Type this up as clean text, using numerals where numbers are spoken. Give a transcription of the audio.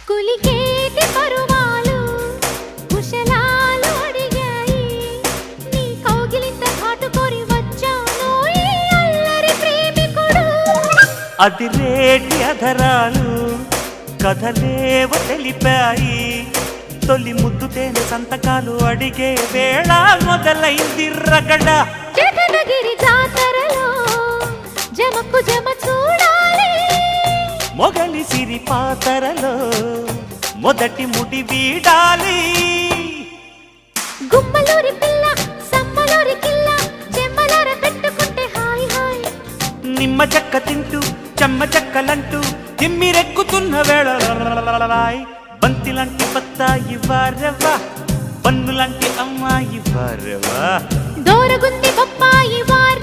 కులికేటి పరువాలు కుశలాలు అడిగాయి నీ కౌగిలింత కాటుకొని వచ్చాను ఈ అల్లరి ప్రేమికుడు అదిరేటి అధరాలు కథలేవ తెలిపాయి తొలి ముద్దు తేనె సంతకాలు అడిగే వేళ మొదలైంది రగడ జగనగిరి జాతరలో జమకు జమ చూడాలి మొగలి సిరి పాతరలో మొదటి ముడి వీడాలి గుమ్మలూరి పిల్ల సమ్మలూరి కిల్ల చెమ్మలార పెట్టుకుంటే హాయ్ హాయ్ నిమ్మ చెక్క తింటూ చెమ్మ చెక్కలంటూ తిమ్మిరెక్కుతున్న వేళ బంతిలాంటి బత్తాయి వారవా పన్నులాంటి అమ్మాయి వారవా దోరగుంది బొప్పాయి వార